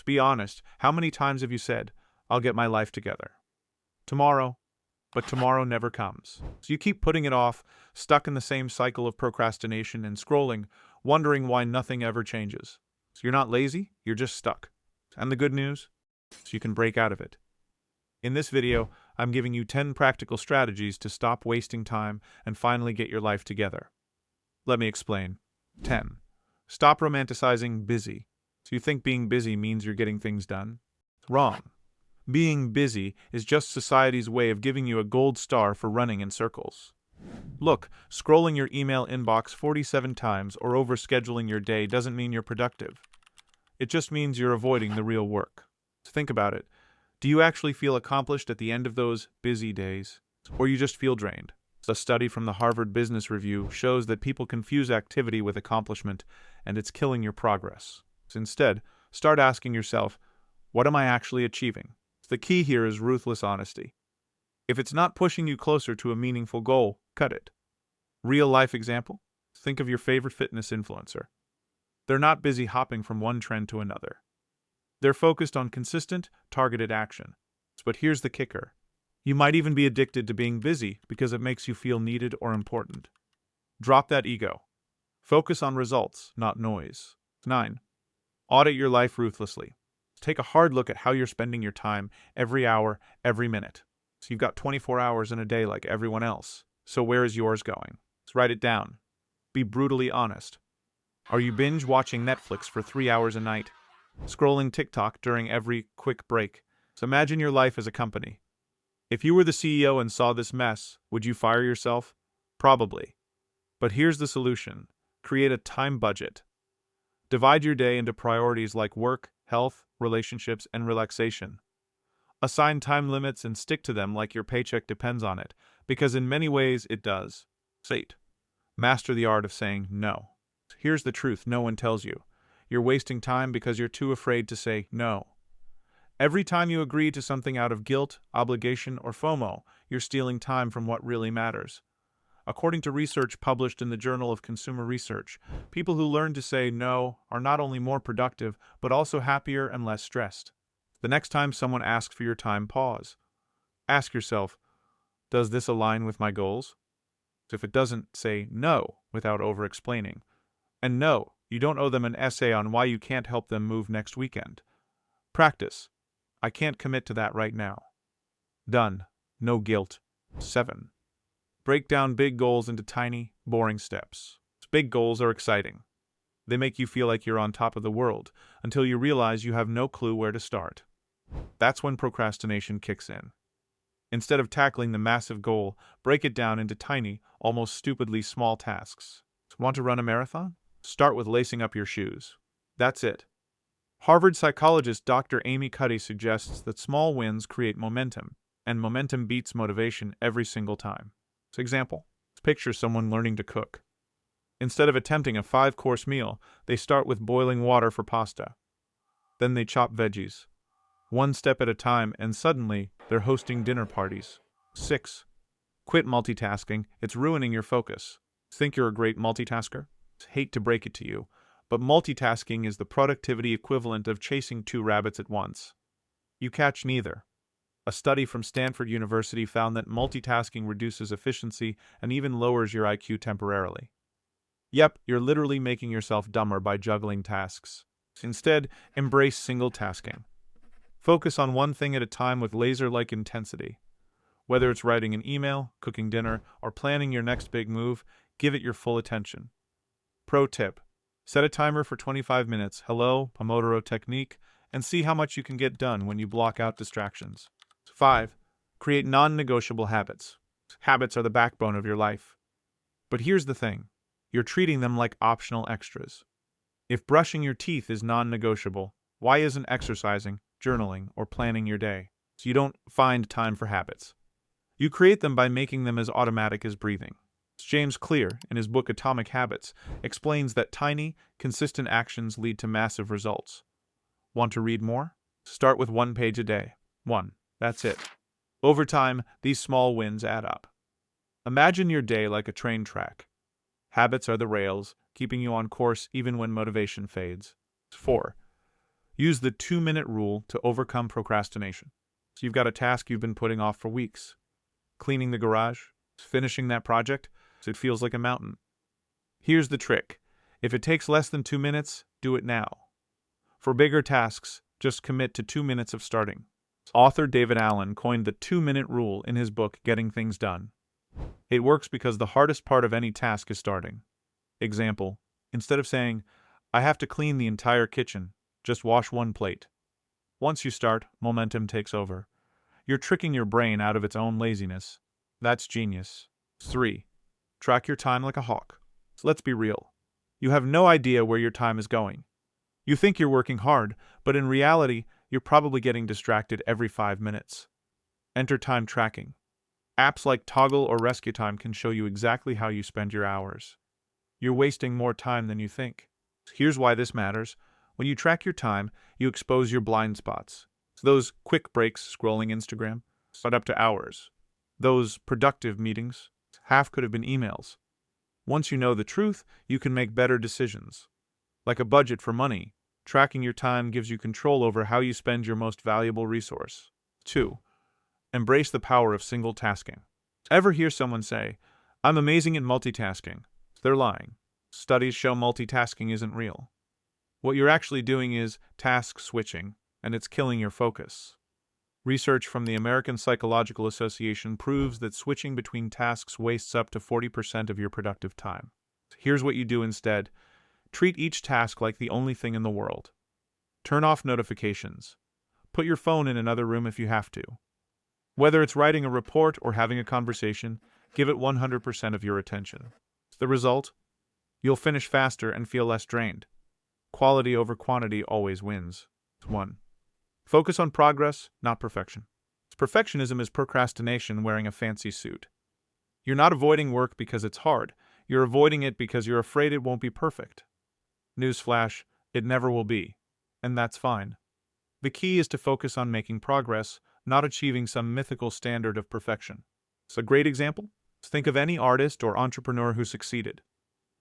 Be honest, how many times have you said, "I'll get my life together tomorrow," but tomorrow never comes? So you keep putting it off, stuck in the same cycle of procrastination and scrolling, wondering why nothing ever changes. So you're not lazy, you're just stuck. And the good news? So you can break out of it. In this video, I'm giving you 10 practical strategies to stop wasting time and finally get your life together. Let me explain. 10. Stop romanticizing busy. So you think being busy means you're getting things done? Wrong. Being busy is just society's way of giving you a gold star for running in circles. Look, scrolling your email inbox 47 times or overscheduling your day doesn't mean you're productive. It just means you're avoiding the real work. So think about it. Do you actually feel accomplished at the end of those busy days? Or you just feel drained? A study from the Harvard Business Review shows that people confuse activity with accomplishment, and it's killing your progress. So instead, start asking yourself, what am I actually achieving? The key here is ruthless honesty. If it's not pushing you closer to a meaningful goal, cut it. Real-life example? Think of your favorite fitness influencer. They're not busy hopping from one trend to another. They're focused on consistent, targeted action. But here's the kicker. You might even be addicted to being busy because it makes you feel needed or important. Drop that ego. Focus on results, not noise. 9. Audit your life ruthlessly. Take a hard look at how you're spending your time every hour, every minute. So you've got 24 hours in a day like everyone else. So where is yours going? Let's write it down. Be brutally honest. Are you binge watching Netflix for 3 hours a night? Scrolling TikTok during every quick break? So imagine your life as a company. If you were the CEO and saw this mess, would you fire yourself? Probably. But here's the solution. Create a time budget. Divide your day into priorities like work, health, relationships, and relaxation. Assign time limits and stick to them like your paycheck depends on it, because in many ways it does. 8. Master the art of saying no. Here's the truth no one tells you. You're wasting time because you're too afraid to say no. Every time you agree to something out of guilt, obligation, or FOMO, you're stealing time from what really matters. According to research published in the Journal of Consumer Research, people who learn to say no are not only more productive, but also happier and less stressed. The next time someone asks for your time, pause. Ask yourself, does this align with my goals? If it doesn't, say no without over-explaining. And no, you don't owe them an essay on why you can't help them move next weekend. Practice. I can't commit to that right now. Done. No guilt. 7. Break down big goals into tiny, boring steps. Big goals are exciting. They make you feel like you're on top of the world, until you realize you have no clue where to start. That's when procrastination kicks in. Instead of tackling the massive goal, break it down into tiny, almost stupidly small tasks. Want to run a marathon? Start with lacing up your shoes. That's it. Harvard psychologist Dr. Amy Cuddy suggests that small wins create momentum, and momentum beats motivation every single time. For example, picture someone learning to cook. Instead of attempting a 5-course meal, they start with boiling water for pasta. Then they chop veggies. One step at a time, and suddenly, they're hosting dinner parties. 6. Quit multitasking. It's ruining your focus. Think you're a great multitasker? Hate to break it to you, but multitasking is the productivity equivalent of chasing 2 rabbits at once. You catch neither. A study from Stanford University found that multitasking reduces efficiency and even lowers your IQ temporarily. Yep, you're literally making yourself dumber by juggling tasks. Instead, embrace single tasking. Focus on one thing at a time with laser-like intensity. Whether it's writing an email, cooking dinner, or planning your next big move, give it your full attention. Pro tip: set a timer for 25 minutes, hello, Pomodoro technique, and see how much you can get done when you block out distractions. 5. Create non-negotiable habits. Habits are the backbone of your life. But here's the thing. You're treating them like optional extras. If brushing your teeth is non-negotiable, why isn't exercising, journaling, or planning your day? So you don't find time for habits. You create them by making them as automatic as breathing. James Clear, in his book Atomic Habits, explains that tiny, consistent actions lead to massive results. Want to read more? Start with 1 page a day. 1. That's it. Over time, these small wins add up. Imagine your day like a train track. Habits are the rails, keeping you on course even when motivation fades. 4. Use the 2-minute rule to overcome procrastination. So you've got a task you've been putting off for weeks. Cleaning the garage, finishing that project, so it feels like a mountain. Here's the trick. If it takes less than 2 minutes, do it now. For bigger tasks, just commit to 2 minutes of starting. Author David Allen coined the 2-minute rule in his book, Getting Things Done. It works because the hardest part of any task is starting. Example, instead of saying, I have to clean the entire kitchen, just wash one plate. Once you start, momentum takes over. You're tricking your brain out of its own laziness. That's genius. 3. Track your time like a hawk. So let's be real. You have no idea where your time is going. You think you're working hard, but in reality, you're probably getting distracted every 5 minutes. Enter time tracking. Apps like Toggle or Rescue Time can show you exactly how you spend your hours. You're wasting more time than you think. Here's why this matters. When you track your time, you expose your blind spots. Those quick breaks scrolling Instagram, set up to hours. Those productive meetings, half could have been emails. Once you know the truth, you can make better decisions. Like a budget for money, tracking your time gives you control over how you spend your most valuable resource. 2. Embrace the power of single tasking. Ever hear someone say, I'm amazing at multitasking? They're lying. Studies show multitasking isn't real. What you're actually doing is task switching, and it's killing your focus. Research from the American Psychological Association proves that switching between tasks wastes up to 40% of your productive time. Here's what you do instead. Treat each task like the only thing in the world. Turn off notifications. Put your phone in another room if you have to. Whether it's writing a report or having a conversation, give it 100% of your attention. The result? You'll finish faster and feel less drained. Quality over quantity always wins. 1. Focus on progress, not perfection. Perfectionism is procrastination wearing a fancy suit. You're not avoiding work because it's hard. You're avoiding it because you're afraid it won't be perfect. Newsflash, it never will be. And that's fine. The key is to focus on making progress, not achieving some mythical standard of perfection. It's a great example. Think of any artist or entrepreneur who succeeded.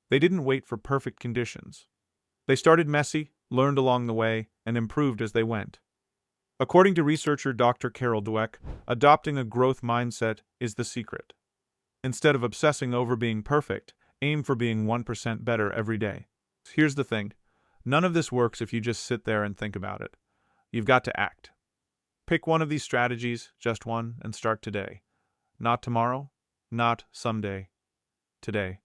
They didn't wait for perfect conditions. They started messy, learned along the way, and improved as they went. According to researcher Dr. Carol Dweck, adopting a growth mindset is the secret. Instead of obsessing over being perfect, aim for being 1% better every day. Here's the thing. None of this works if you just sit there and think about it. You've got to act. Pick one of these strategies, just one, and start today. Not tomorrow, not someday. Today.